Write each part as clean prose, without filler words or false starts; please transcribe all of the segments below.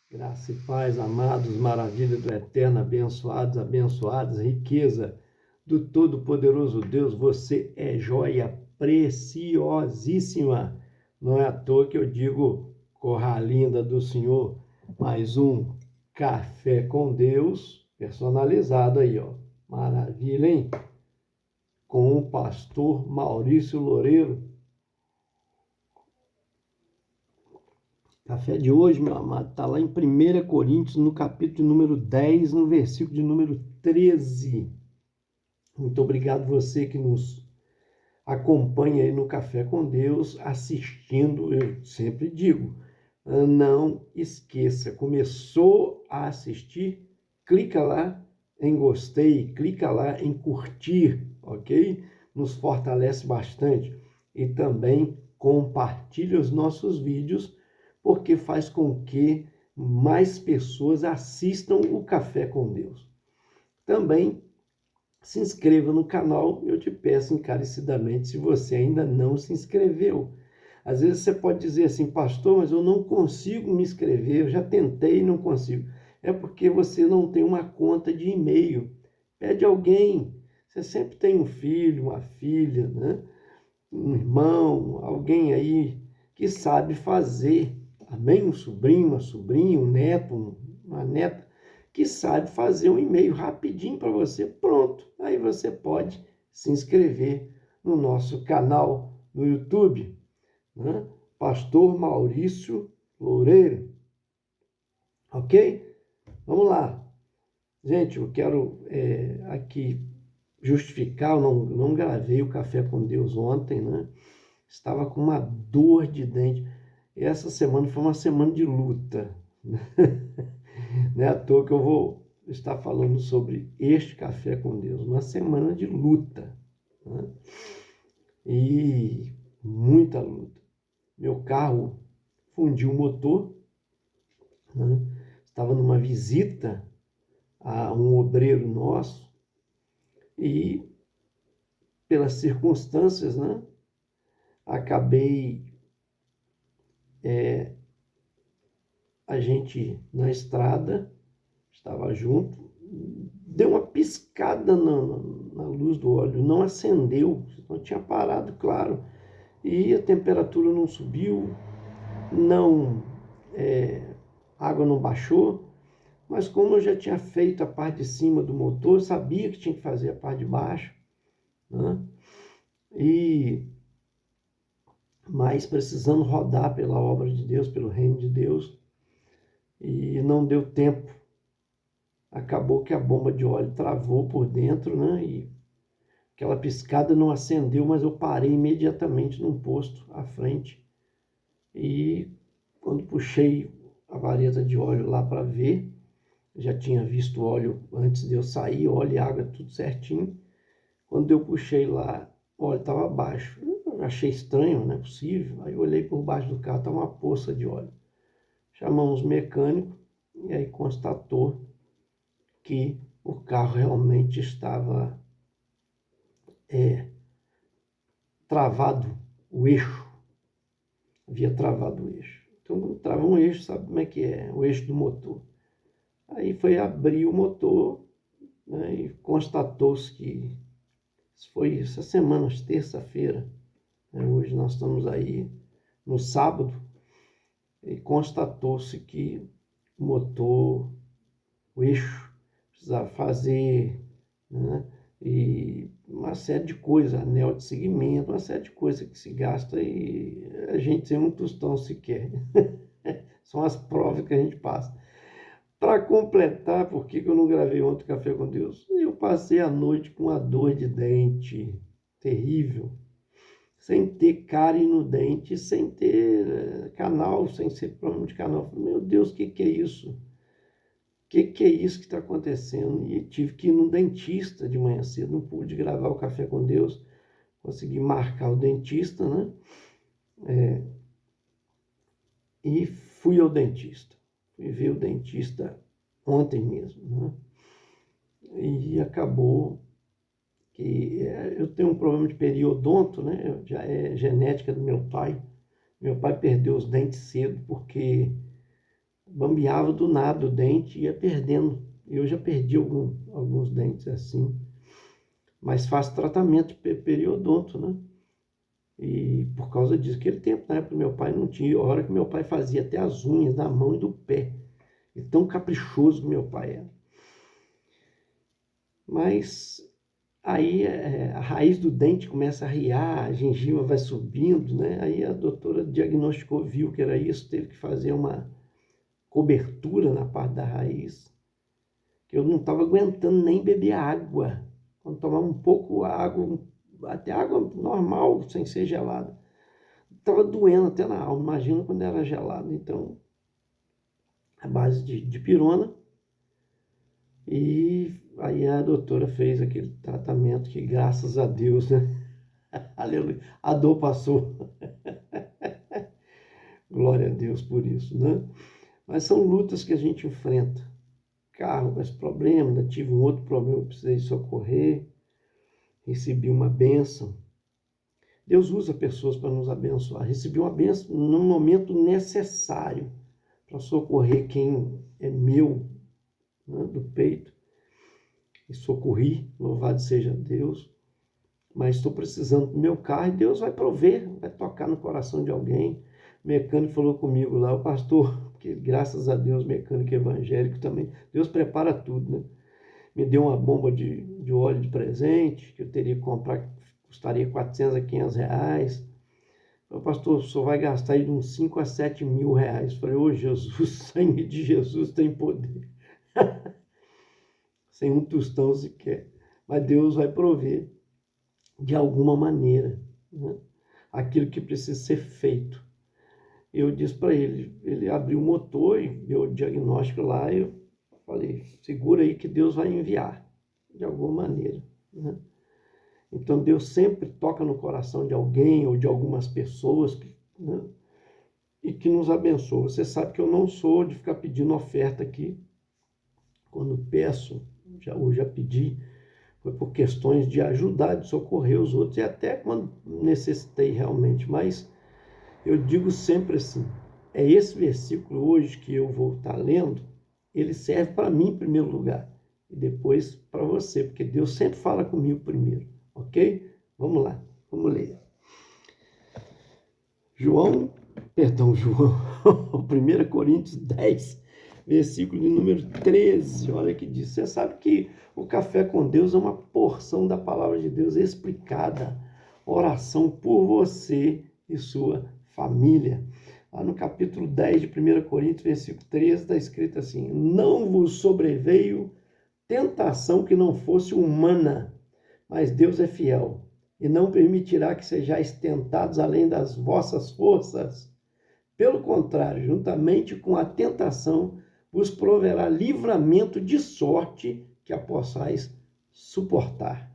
Graça e paz, amados, maravilha do eterno, abençoados, abençoadas, riqueza do Todo-Poderoso Deus, você é joia preciosíssima. Não é à toa que eu digo, corra linda do Senhor, mais um café com Deus, personalizado aí, ó. Maravilha, hein? Com o pastor Maurício Loureiro. Café de hoje, meu amado, está lá em 1 Coríntios, no capítulo número 10, no versículo de número 13. Muito obrigado você que nos acompanha aí no Café com Deus, assistindo. Eu sempre digo, não esqueça, começou a assistir, clica lá em gostei, clica lá em curtir, ok? Nos fortalece bastante. E também compartilha os nossos vídeos, porque faz com que mais pessoas assistam o Café com Deus. Também se inscreva no canal, eu te peço encarecidamente, se você ainda não se inscreveu. Às vezes você pode dizer assim, pastor, mas eu não consigo me inscrever, eu já tentei e não consigo. É porque você não tem uma conta de e-mail. Pede alguém, você sempre tem um filho, uma filha, né? Um irmão, alguém aí que sabe fazer. Amém? Um sobrinho, uma sobrinha, um neto, uma neta, que sabe fazer um e-mail rapidinho para você. Pronto. Aí você pode se inscrever no nosso canal no YouTube, né? Pastor Maurício Loureiro. Ok? Vamos lá. Gente, eu quero aqui justificar, eu não gravei o Café com Deus ontem, né? Estava com uma dor de dente. Essa semana foi uma semana de luta. Não é à toa que eu vou estar falando sobre este Café com Deus. Uma semana de luta, né? E muita luta. Meu carro fundiu o motor, né? Estava numa visita a um obreiro nosso e, pelas circunstâncias, né? Acabei a gente na estrada, estava junto, deu uma piscada na luz do óleo, não acendeu, não tinha parado, claro, e a temperatura não subiu, não, a água não baixou, mas como eu já tinha feito a parte de cima do motor, eu sabia que tinha que fazer a parte de baixo, né? Mas precisando rodar pela obra de Deus, pelo reino de Deus, e não deu tempo. Acabou que a bomba de óleo travou por dentro, né? E aquela piscada não acendeu, mas eu parei imediatamente num posto à frente. E quando puxei a vareta de óleo lá para ver, já tinha visto o óleo antes de eu sair, óleo e água, tudo certinho. Quando eu puxei lá, o óleo estava baixo. Eu achei estranho, não é possível. Aí eu olhei por baixo do carro, estava uma poça de óleo. Chamamos o mecânico e aí constatou que o carro realmente estava travado, o eixo. Havia travado o eixo. Então, quando trava um eixo, sabe como é que é? O eixo do motor. Aí foi abrir o motor, né, e constatou-se que isso foi essa semana, terça-feira, né, hoje nós estamos aí no sábado, e constatou-se que o motor, o eixo, precisava fazer, né, e uma série de coisas, anel de segmento, uma série de coisas que se gasta e a gente sem um tostão sequer. São as provas que a gente passa. Para completar, por que eu não gravei ontem Café com Deus? Eu passei a noite com uma dor de dente terrível, sem ter cárie no dente, sem ter canal, sem ser problema de canal. Meu Deus, o que é isso? O que é isso que está acontecendo? E tive que ir no dentista de manhã cedo, não pude gravar o Café com Deus, consegui marcar o dentista, né? E fui ao dentista. Fui ver o dentista ontem mesmo, né? E acabou que eu tenho um problema de periodonto, né? Já é genética do meu pai. Meu pai perdeu os dentes cedo porque bambeava do nada o dente e ia perdendo. Eu já perdi alguns dentes assim, mas faço tratamento de periodonto, né? E por causa disso, aquele tempo, na época, meu pai não tinha, a hora que meu pai fazia até as unhas da mão e do pé. E tão caprichoso que meu pai era. Mas aí a raiz do dente começa a riar, a gengiva vai subindo, né? Aí a doutora diagnosticou, viu que era isso, teve que fazer uma cobertura na parte da raiz, que eu não estava aguentando nem beber água. Quando tomava um pouco água, até água normal, sem ser gelada, estava doendo até na alma, imagina quando era gelado. Então, a base de pirona, e aí a doutora fez aquele tratamento que, graças a Deus, né? Aleluia, a dor passou. Glória a Deus por isso, né? Mas são lutas que a gente enfrenta. Carro com esse problema, ainda tive um outro problema que precisei socorrer, recebi uma bênção. Deus usa pessoas para nos abençoar. Recebi uma bênção no momento necessário para socorrer quem é meu, né, do peito. E socorri, louvado seja Deus. Mas estou precisando do meu carro e Deus vai prover, vai tocar no coração de alguém. O mecânico falou comigo lá, o pastor, porque graças a Deus, mecânico evangélico também, Deus prepara tudo, né? Me deu uma bomba de óleo de presente, que eu teria que comprar, que custaria 400 a 500 reais. Falei, pastor, o senhor vai gastar aí de uns 5 a 7 mil reais. Falei, ô Jesus, o sangue de Jesus tem poder. Sem um tostão sequer. Mas Deus vai prover de alguma maneira, né, aquilo que precisa ser feito. Eu disse para ele abriu o motor e deu o diagnóstico lá, e eu falei, segura aí que Deus vai enviar, de alguma maneira, né? Então Deus sempre toca no coração de alguém ou de algumas pessoas, né, e que nos abençoa. Você sabe que eu não sou de ficar pedindo oferta aqui. Quando peço, eu já pedi, foi por questões de ajudar, de socorrer os outros, e até quando necessitei realmente. Mas eu digo sempre assim, é esse versículo hoje que eu vou estar lendo, ele serve para mim em primeiro lugar, e depois para você, porque Deus sempre fala comigo primeiro, ok? Vamos lá, vamos ler. João, 1 Coríntios 10, versículo de número 13, olha que diz. Você sabe que o Café com Deus é uma porção da palavra de Deus explicada, oração por você e sua família. Lá no capítulo 10 de 1 Coríntios, versículo 13, está escrito assim: não vos sobreveio tentação que não fosse humana, mas Deus é fiel, e não permitirá que sejais tentados além das vossas forças. Pelo contrário, juntamente com a tentação, vos proverá livramento de sorte que a possais suportar.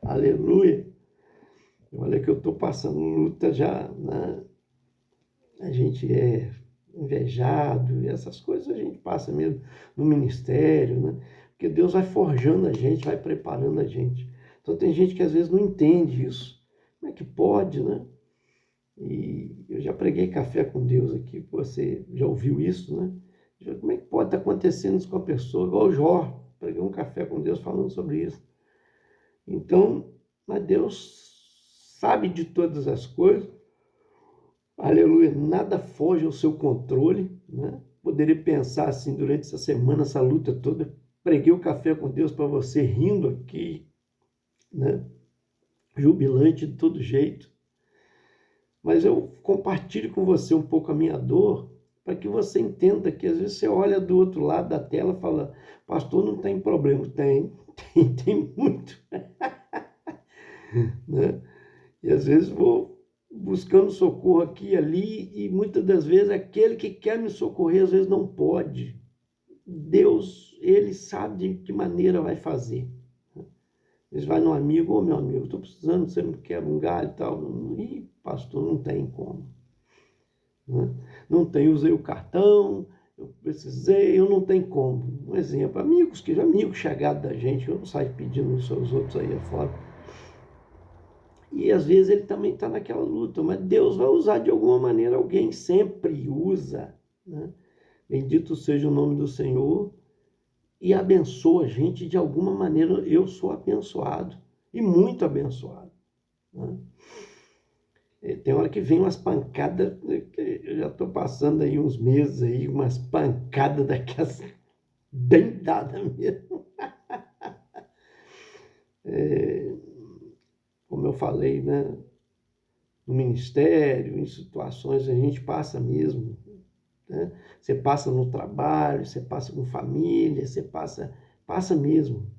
Aleluia! Olha que eu estou passando luta já, né? A gente é invejado, e essas coisas a gente passa mesmo no ministério, né? Porque Deus vai forjando a gente, vai preparando a gente. Então tem gente que às vezes não entende isso. Como é que pode, né? E eu já preguei café com Deus aqui, você já ouviu isso, né? Como é que pode estar acontecendo isso com a pessoa? Igual o Jó, preguei um café com Deus falando sobre isso. Então, mas Deus sabe de todas as coisas, aleluia, nada foge ao seu controle, né? Poderia pensar assim, durante essa semana, essa luta toda, preguei o café com Deus para você rindo aqui, né? Jubilante de todo jeito. Mas eu compartilho com você um pouco a minha dor, para que você entenda que às vezes você olha do outro lado da tela e fala, pastor, não tem problema. Tem muito. Né? E às vezes vou buscando socorro aqui e ali, e muitas das vezes aquele que quer me socorrer às vezes não pode. Deus, ele sabe de que maneira vai fazer. Eles vai no amigo, ô meu amigo, estou precisando, você não quer um galho e tal. Ih, pastor, não tem como. Né? Não tem, usei o cartão, eu precisei, eu não tenho como. Um exemplo, amigos chegados da gente, eu não saio pedindo isso aos outros aí afora. E às vezes ele também está naquela luta, mas Deus vai usar de alguma maneira alguém, sempre usa, né? Bendito seja o nome do Senhor e abençoa a gente de alguma maneira. Eu sou abençoado e muito abençoado, né? Tem hora que vem umas pancadas, eu já estou passando aí uns meses aí, umas pancadas daquelas bem dadas mesmo. Como eu falei, né? No ministério, em situações a gente passa mesmo, né? Você passa no trabalho, você passa com família, você passa mesmo.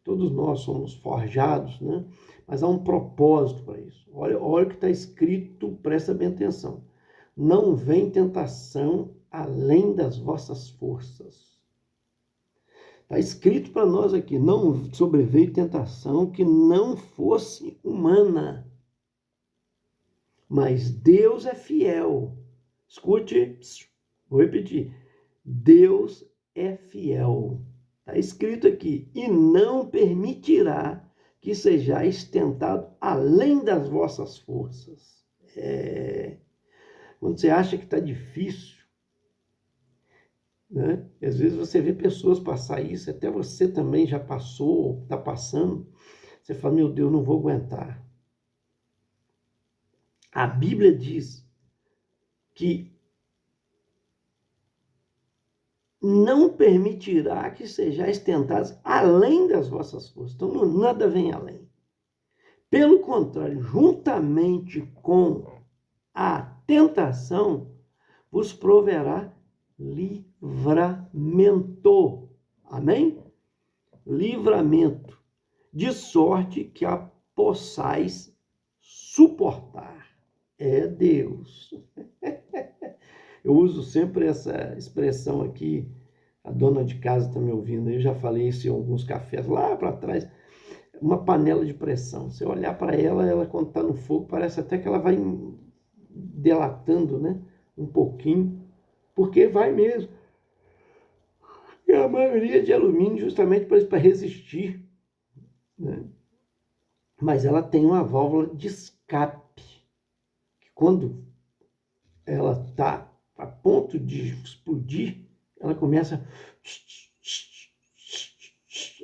Todos nós somos forjados, né? Mas há um propósito para isso. Olha o que está escrito, presta bem atenção. Não vem tentação além das vossas forças. Está escrito para nós aqui, não sobreveio tentação que não fosse humana. Mas Deus é fiel. Escute, vou repetir. Deus é fiel. Está escrito aqui, e não permitirá que sejais tentado além das vossas forças. Quando você acha que está difícil, né? Às vezes você vê pessoas passar isso, até você também já passou, está passando. Você fala, meu Deus, não vou aguentar. A Bíblia diz que não permitirá que sejais tentados além das vossas forças. Então, nada vem além. Pelo contrário, juntamente com a tentação, vos proverá livramento. Amém? Livramento. De sorte que a possais suportar. É Deus. Eu uso sempre essa expressão aqui, a dona de casa está me ouvindo, eu já falei isso em alguns cafés lá para trás, uma panela de pressão. Você olhar para ela quando está no fogo, parece até que ela vai delatando, né? Um pouquinho, porque vai mesmo. E a maioria de alumínio justamente para resistir, né? Mas ela tem uma válvula de escape, que quando ela está a ponto de explodir, ela começa...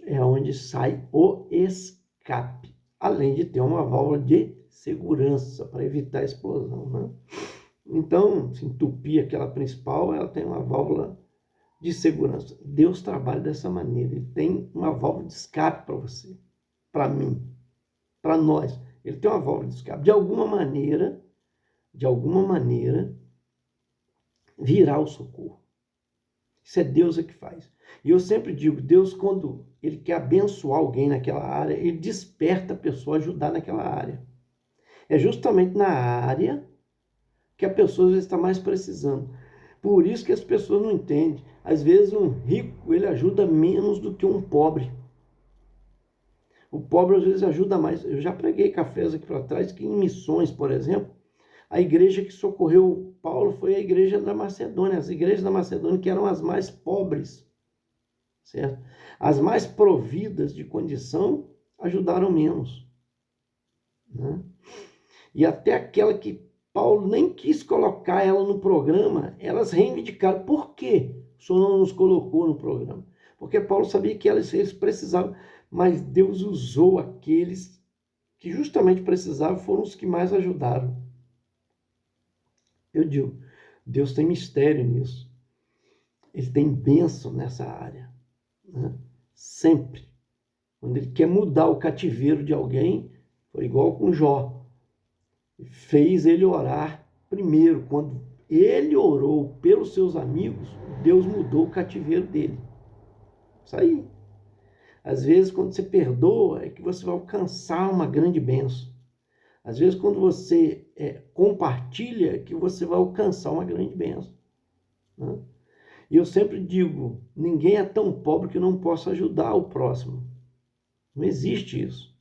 É onde sai o escape, além de ter uma válvula de segurança para evitar a explosão, né? Então, se entupir aquela principal, ela tem uma válvula de segurança. Deus trabalha dessa maneira. Ele tem uma válvula de escape para você, para mim, para nós. Ele tem uma válvula de escape. De alguma maneira, virá o socorro. Isso é Deus que faz. E eu sempre digo, Deus, quando Ele quer abençoar alguém naquela área, Ele desperta a pessoa a ajudar naquela área. É justamente na área que a pessoa às vezes está mais precisando. Por isso que as pessoas não entendem. Às vezes um rico, ele ajuda menos do que um pobre. O pobre às vezes ajuda mais. Eu já preguei cafés aqui para trás, que em missões, por exemplo, a igreja que socorreu Paulo foi a igreja da Macedônia. As igrejas da Macedônia que eram as mais pobres, certo? As mais providas de condição ajudaram menos, né? E até aquela que Paulo nem quis colocar ela no programa, elas reivindicaram. Por quê o Senhor não nos colocou no programa? Porque Paulo sabia que eles precisavam, mas Deus usou aqueles que justamente precisavam, foram os que mais ajudaram. Eu digo, Deus tem mistério nisso. Ele tem bênção nessa área, né? Sempre. Quando ele quer mudar o cativeiro de alguém, foi igual com Jó. Fez ele orar primeiro. Quando ele orou pelos seus amigos, Deus mudou o cativeiro dele. Isso aí. Às vezes, quando você perdoa, é que você vai alcançar uma grande bênção. Às vezes, quando você compartilha, que você vai alcançar uma grande bênção, né? E eu sempre digo, ninguém é tão pobre que não possa ajudar o próximo. Não existe isso.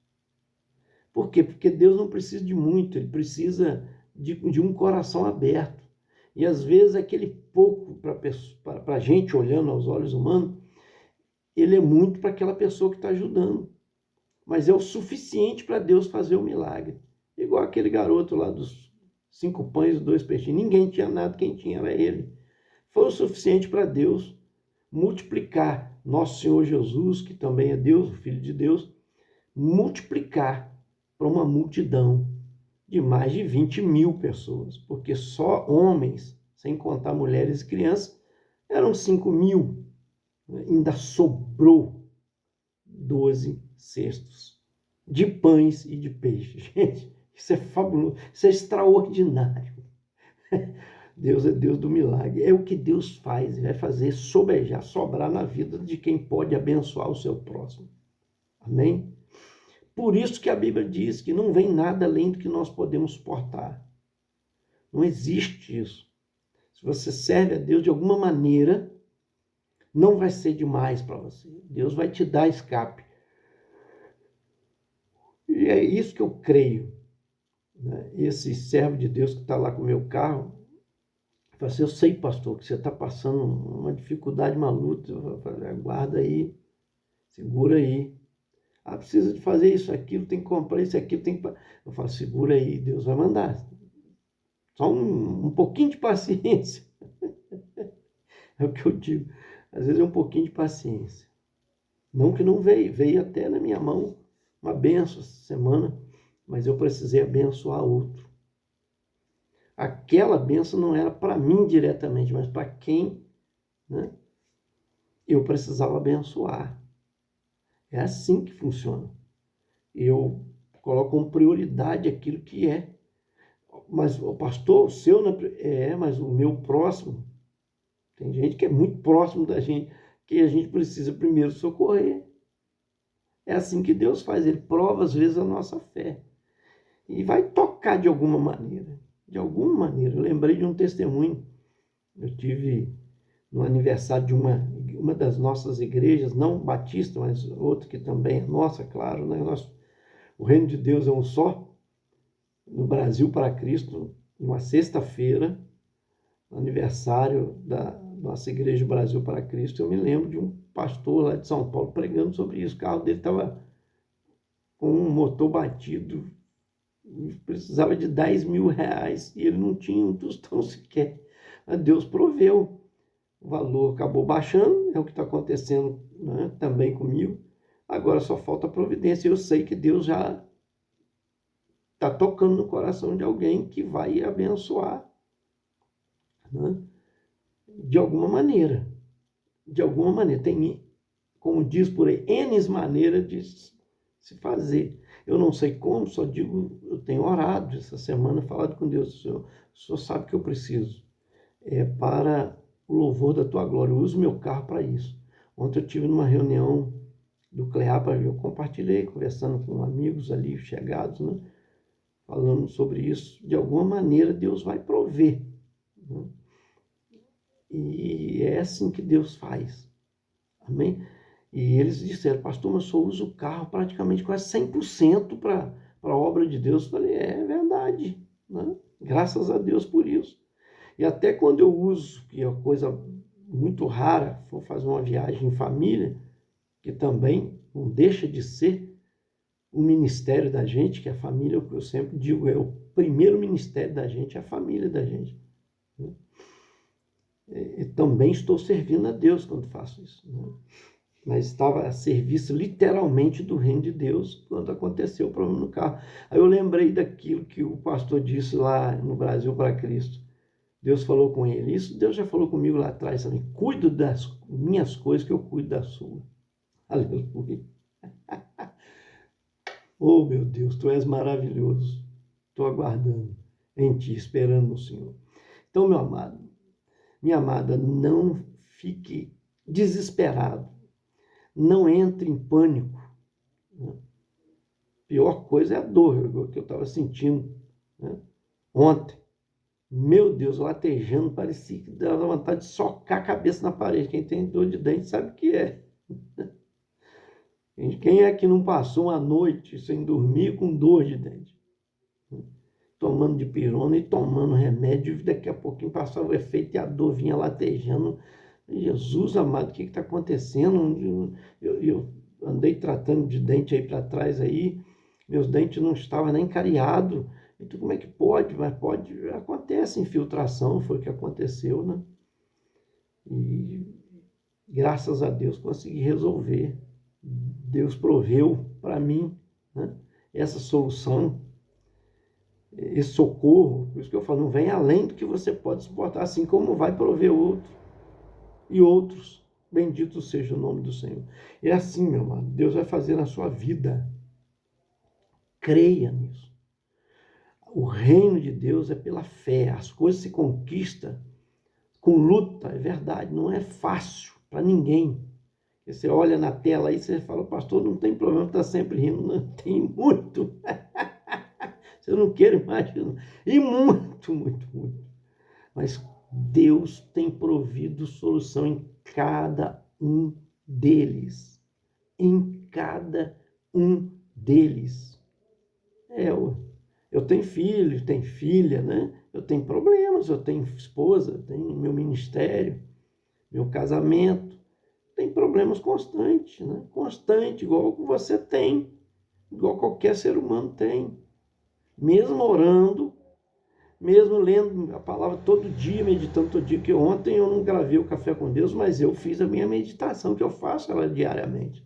Por quê? Porque Deus não precisa de muito, Ele precisa de um coração aberto. E às vezes aquele pouco para a gente, olhando aos olhos humanos, ele é muito para aquela pessoa que está ajudando. Mas é o suficiente para Deus fazer o milagre. Igual aquele garoto lá dos 5 pães e 2 peixinhos. Ninguém tinha nada, quem tinha era ele. foi o suficiente para Deus multiplicar nosso Senhor Jesus, que também é Deus, o Filho de Deus, multiplicar para uma multidão de mais de 20.000 pessoas, porque só homens, sem contar mulheres e crianças, eram 5.000. Ainda sobrou 12 cestos de pães e de peixes. Gente, isso é fabuloso, isso é extraordinário. Deus é Deus do milagre. É o que Deus faz, vai fazer sobejar, sobrar na vida de quem pode abençoar o seu próximo. Amém? Por isso que a Bíblia diz que não vem nada além do que nós podemos suportar. Não existe isso. Se você serve a Deus de alguma maneira, não vai ser demais para você. Deus vai te dar escape. E é isso que eu creio. Esse servo de Deus que está lá com o meu carro, fala assim, eu sei, pastor, que você está passando uma dificuldade, uma luta. Eu falei, aguarda aí, segura aí. Ah, precisa de fazer isso, aquilo, tem que comprar isso, aquilo, tem que... Eu falo, segura aí, Deus vai mandar. Só um pouquinho de paciência. É o que eu digo. Às vezes é um pouquinho de paciência. Não que não veio, veio até na minha mão uma benção essa semana, mas eu precisei abençoar outro. Aquela benção não era para mim diretamente, mas para quem, né, eu precisava abençoar. É assim que funciona. Eu coloco como prioridade aquilo que é. Mas o pastor, o seu, mas o meu próximo, tem gente que é muito próximo da gente, que a gente precisa primeiro socorrer. É assim que Deus faz, Ele prova às vezes a nossa fé. E vai tocar de alguma maneira. De alguma maneira. Eu lembrei de um testemunho. Eu tive no aniversário de uma das nossas igrejas, não batista, mas outra que também é nossa, claro, né? O reino de Deus é um só, no Brasil para Cristo, uma sexta-feira, aniversário da nossa igreja Brasil para Cristo. Eu me lembro de um pastor lá de São Paulo pregando sobre isso. O carro dele estava com um motor batido, precisava de 10 mil reais e ele não tinha um tostão sequer. Mas Deus proveu. O valor acabou baixando, é o que está acontecendo, né, também comigo. Agora só falta a providência. Eu sei que Deus já está tocando no coração de alguém que vai abençoar, né, de alguma maneira. De alguma maneira. Tem, como diz por aí, N maneiras de se fazer. Eu não sei como, só digo, eu tenho orado essa semana, falado com Deus, o Senhor sabe que eu preciso. Para o louvor da tua glória. Eu uso meu carro para isso. Ontem eu tive numa reunião do CLEAPA, eu compartilhei, conversando com amigos ali chegados, né, falando sobre isso. De alguma maneira Deus vai prover, né? E é assim que Deus faz. Amém? E eles disseram, pastor, mas eu só uso o carro praticamente quase 100% para a obra de Deus. Eu falei, é verdade, né? Graças a Deus por isso. E até quando eu uso, que é uma coisa muito rara, for fazer uma viagem em família, que também não deixa de ser o ministério da gente, que a família, o que eu sempre digo, é o primeiro ministério da gente, é a família da gente. E também estou servindo a Deus quando faço isso, né? Mas estava a serviço literalmente do reino de Deus quando aconteceu o problema no carro. Aí eu lembrei daquilo que o pastor disse lá no Brasil para Cristo. Deus falou com ele. Isso Deus já falou comigo lá atrás também. Cuido das minhas coisas que eu cuido da sua. Aleluia. Oh, meu Deus, tu és maravilhoso. Estou aguardando em ti, esperando no Senhor. Então, meu amado, minha amada, não fique desesperado. Não entre em pânico. A pior coisa é a dor que eu estava sentindo, né, ontem. Meu Deus, latejando, parecia que dava vontade de socar a cabeça na parede. Quem tem dor de dente sabe o que é. Quem é que não passou uma noite sem dormir com dor de dente? Tomando dipirona e tomando remédio, daqui a pouquinho passava o efeito e a dor vinha latejando. Jesus amado, o que está acontecendo? Eu andei tratando de dente aí para trás aí, meus dentes não estavam nem cariados. Então como é que pode? Mas pode, acontece infiltração, foi o que aconteceu, né? E graças a Deus consegui resolver. Deus proveu para mim, né, essa solução, esse socorro. Por isso que eu falo, não vem além do que você pode suportar, assim como vai prover outro e outros. Bendito seja o nome do Senhor. É assim, meu amado, Deus vai fazer na sua vida. Creia nisso. O reino de Deus é pela fé. As coisas se conquistam com luta, é verdade. Não é fácil para ninguém. Você olha na tela aí e você fala, pastor, não tem problema, está sempre rindo. Não, tem muito. Você não quer imaginar. E muito, muito, muito. Mas Deus tem provido solução em cada um deles. Em cada um deles. Eu tenho filho, tenho filha, né? Eu tenho problemas, eu tenho esposa, eu tenho meu ministério, meu casamento. Tem problemas constantes, né? Constante, igual você tem, igual qualquer ser humano tem. Mesmo orando, mesmo lendo a palavra todo dia, meditando todo dia, que ontem eu não gravei o Café com Deus, mas eu fiz a minha meditação, que eu faço ela diariamente.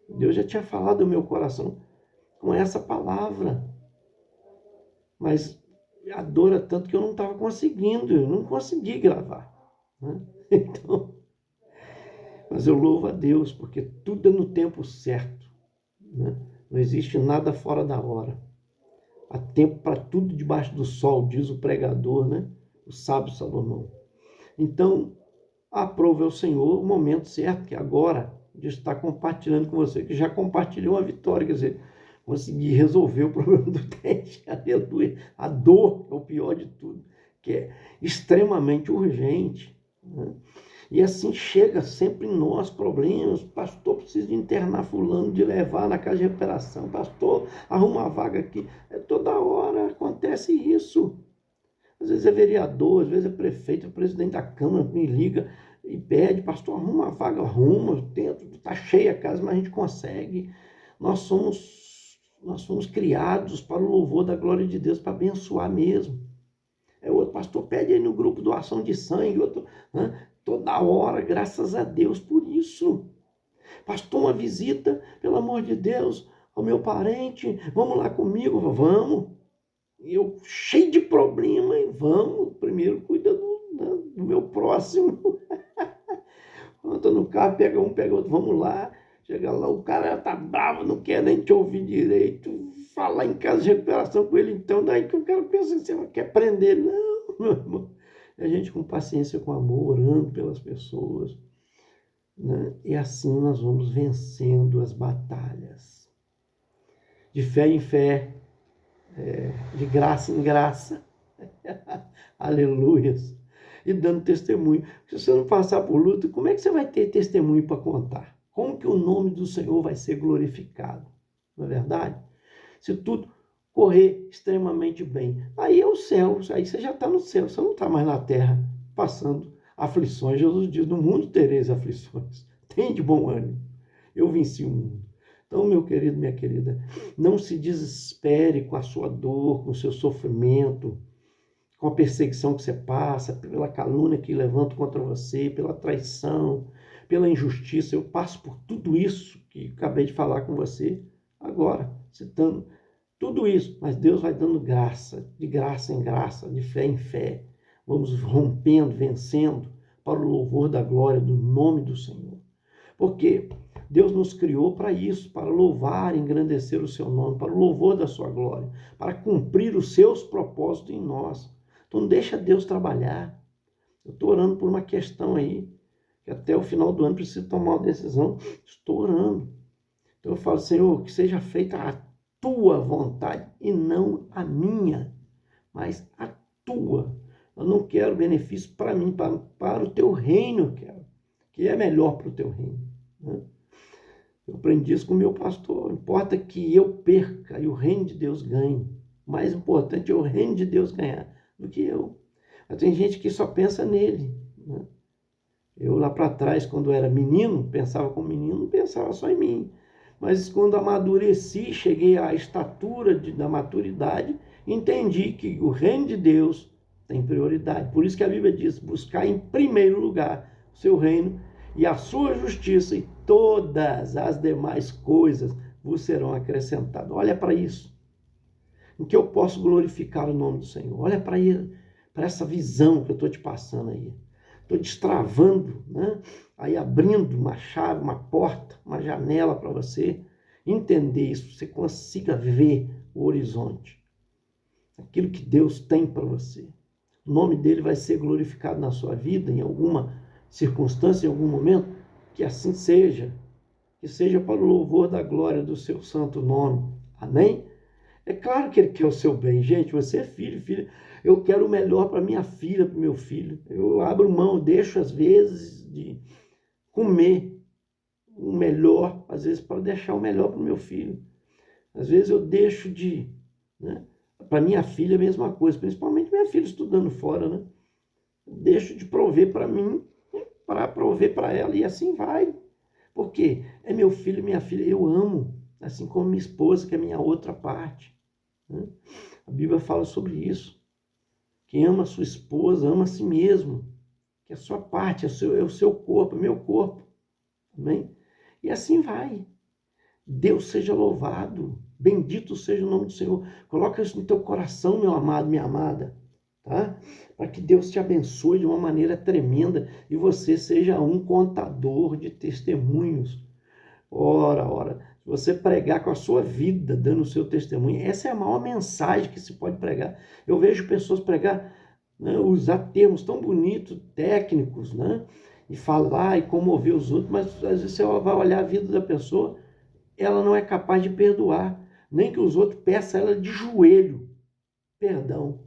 Deus já tinha falado do meu coração com essa palavra. Mas a dor é tanto que eu não estava conseguindo, eu não consegui gravar, né? Então, mas eu louvo a Deus, porque tudo é no tempo certo, né? Não existe nada fora da hora. Há tempo para tudo debaixo do sol, diz o pregador, né? O sábio Salomão. Então, aprove ao Senhor o momento certo, que agora de estar compartilhando com você, que já compartilhou a vitória, quer dizer, consegui resolver o problema do dente, aleluia. A dor é o pior de tudo, que é extremamente urgente, né? E assim chega sempre em nós problemas. Pastor, preciso de internar fulano, de levar na casa de recuperação. Pastor, arruma uma vaga aqui. Toda hora acontece isso. Às vezes é vereador, às vezes é prefeito, é presidente da Câmara, me liga e pede, pastor, arruma uma vaga, arruma, está cheia a casa, mas a gente consegue. Nós somos criados para o louvor da glória de Deus, para abençoar mesmo. Outro pastor pede aí no grupo doação de sangue, outro, né? Toda hora, graças a Deus por isso. Pastor, uma visita, pelo amor de Deus, ao meu parente, vamos lá comigo, vamos. Eu cheio de problema, vamos, primeiro cuida do meu próximo. Entra no carro, pega um, pega outro, vamos lá. Chega lá, o cara tá bravo, não quer nem te ouvir direito. Falar em casa de recuperação com ele, então, daí que o cara pensa assim, você quer prender. Não, meu irmão. A gente com paciência, com amor, orando pelas pessoas, né? E assim nós vamos vencendo as batalhas. De fé em fé, de graça em graça. Aleluias. E dando testemunho. Se você não passar por luta, como é que você vai ter testemunho para contar? Como que o nome do Senhor vai ser glorificado? Não é verdade? Se tudo correr extremamente bem, aí é o céu, aí você já está no céu, você não está mais na terra passando aflições. Jesus diz, no mundo tereis aflições, tem de bom ânimo, eu venci o mundo. Então, meu querido, minha querida, não se desespere com a sua dor, com o seu sofrimento, com a perseguição que você passa, pela calúnia que levanta contra você, pela traição, pela injustiça. Eu passo por tudo isso que acabei de falar com você agora, citando tudo isso, mas Deus vai dando graça, de graça em graça, de fé em fé. Vamos rompendo, vencendo, para o louvor da glória do nome do Senhor. Porque Deus nos criou para isso, para louvar e engrandecer o seu nome, para o louvor da sua glória, para cumprir os seus propósitos em nós. Então não deixa Deus trabalhar. Eu estou orando por uma questão aí, que até o final do ano preciso tomar uma decisão. Estou orando. Então eu falo, Senhor, que seja feita a tua vontade e não a minha, mas a tua. Eu não quero benefício para mim, para o teu reino eu quero, que é melhor para o teu reino, né? Eu aprendi isso com o meu pastor. Importa que eu perca e o reino de Deus ganhe. O mais importante é o reino de Deus ganhar do que eu. Mas tem gente que só pensa nele, né? Eu lá para trás, quando era menino, pensava como menino, não pensava só em mim. Mas quando amadureci, cheguei à estatura da maturidade, entendi que o reino de Deus tem prioridade. Por isso que a Bíblia diz, buscar em primeiro lugar o seu reino e a sua justiça, e todas as demais coisas vos serão acrescentadas. Olha para isso. Em que eu posso glorificar o nome do Senhor? Olha para essa visão que eu estou te passando aí. Estou destravando, né? Aí abrindo uma chave, uma porta, uma janela para você entender isso, você consiga ver o horizonte. Aquilo que Deus tem para você. O nome dele vai ser glorificado na sua vida, em alguma circunstância, em algum momento, que assim seja. Que seja para o louvor da glória do seu santo nome. Amém? É claro que ele quer o seu bem, gente. Você é filho, filha. Eu quero o melhor para minha filha, para o meu filho. Eu abro mão, deixo às vezes de comer o melhor, às vezes para deixar o melhor para o meu filho. Às vezes eu deixo de, né? Para minha filha a mesma coisa, principalmente minha filha estudando fora, né? Eu deixo de prover para mim, para prover para ela, e assim vai. Porque é meu filho e minha filha, eu amo, assim como minha esposa, que é minha outra parte. Né? A Bíblia fala sobre isso. Quem ama a sua esposa, ama a si mesmo, que é a sua parte, é o seu corpo, é o meu corpo. Amém? E assim vai. Deus seja louvado, bendito seja o nome do Senhor. Coloca isso no teu coração, meu amado, minha amada, tá? Para que Deus te abençoe de uma maneira tremenda e você seja um contador de testemunhos. Ora, se você pregar com a sua vida, dando o seu testemunho, essa é a maior mensagem que se pode pregar. Eu vejo pessoas pregar, né, usar termos tão bonitos, técnicos, né? E falar e comover os outros, mas às vezes você vai olhar a vida da pessoa, ela não é capaz de perdoar, nem que os outros peçam ela de joelho perdão.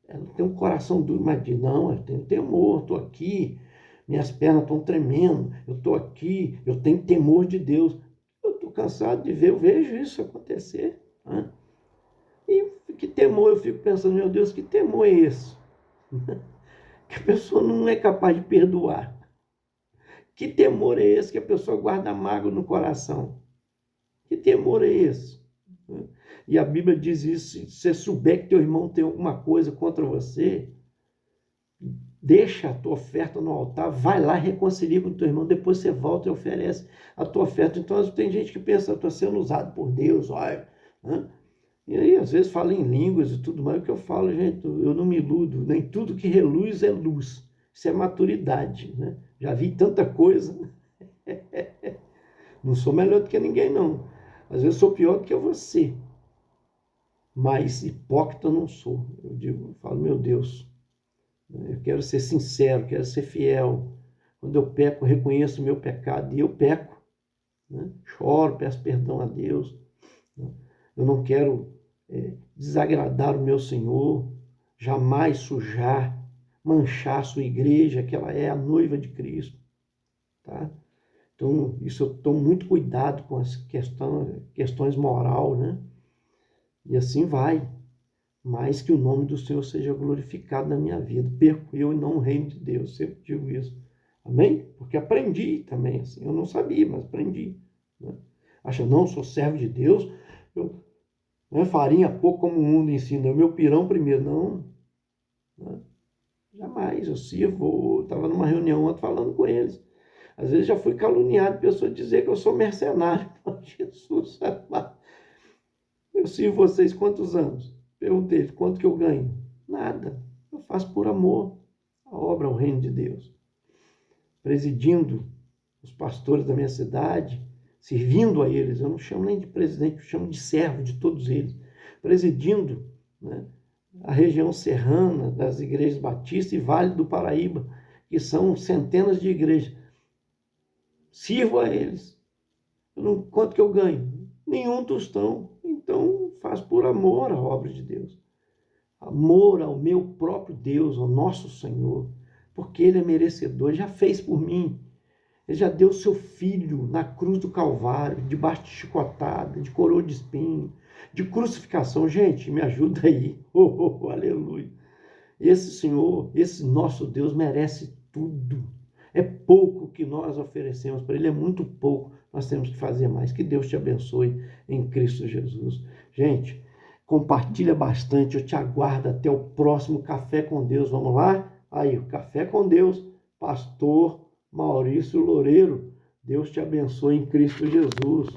Ela tem um coração duro, mas diz, não, eu tenho temor, estou aqui, minhas pernas estão tremendo, eu estou aqui, eu tenho temor de Deus. Eu estou cansado de ver, eu vejo isso acontecer. Né? E que temor, eu fico pensando, meu Deus, que temor é esse? Que a pessoa não é capaz de perdoar. Que temor é esse que a pessoa guarda mágoa no coração? Que temor é esse? E a Bíblia diz isso, se você souber que teu irmão tem alguma coisa contra você, deixa a tua oferta no altar, vai lá, reconcilia com o teu irmão, depois você volta e oferece a tua oferta. Então, tem gente que pensa, estou sendo usado por Deus, olha, né? E aí, às vezes, fala em línguas e tudo mais, o que eu falo, gente, eu não me iludo, nem tudo que reluz é luz. Isso é maturidade, né? Já vi tanta coisa. Não sou melhor do que ninguém, não. Às vezes sou pior do que você. Mas hipócrita eu não sou. Eu falo, meu Deus, eu quero ser sincero, quero ser fiel. Quando eu peco, eu reconheço o meu pecado e eu peco. Né? Choro, peço perdão a Deus. Né? Eu não quero desagradar o meu Senhor, jamais sujar, manchar a sua igreja, que ela é a noiva de Cristo. Tá? Então, isso eu tomo muito cuidado com as questões moral, né? E assim vai. Mas que o nome do Senhor seja glorificado na minha vida. Perco eu e não o reino de Deus. Sempre digo isso. Amém? Porque aprendi também. Assim. Eu não sabia, mas aprendi. Né? Acha, não, sou servo de Deus. Eu, não é farinha pouco como o mundo ensina. É o meu pirão primeiro. Não. Né? Jamais. Eu sirvo. Estava numa reunião ontem falando com eles. Às vezes já fui caluniado de pessoa dizer que eu sou mercenário. Jesus amado. Eu sirvo vocês quantos anos? Perguntei, quanto que eu ganho? Nada. Eu faço por amor a obra, ao reino de Deus. Presidindo os pastores da minha cidade, servindo a eles. Eu não chamo nem de presidente, eu chamo de servo de todos eles. Presidindo, né, a região serrana das igrejas batistas e Vale do Paraíba, que são centenas de igrejas. Sirvo a eles. Quanto que eu ganho? Nenhum tostão. Então, faz por amor à obra de Deus. Amor ao meu próprio Deus, ao nosso Senhor. Porque Ele é merecedor, Ele já fez por mim. Ele já deu seu Filho na cruz do Calvário, debaixo de chicotada, de coroa de espinho, de crucificação. Gente, me ajuda aí. Aleluia. Esse Senhor, esse nosso Deus merece tudo. É pouco que nós oferecemos para Ele, é muito pouco. Nós temos que fazer mais. Que Deus te abençoe em Cristo Jesus. Gente, compartilha bastante. Eu te aguardo até o próximo Café com Deus. Vamos lá? Aí, o Café com Deus, pastor Maurício Loureiro. Deus te abençoe em Cristo Jesus.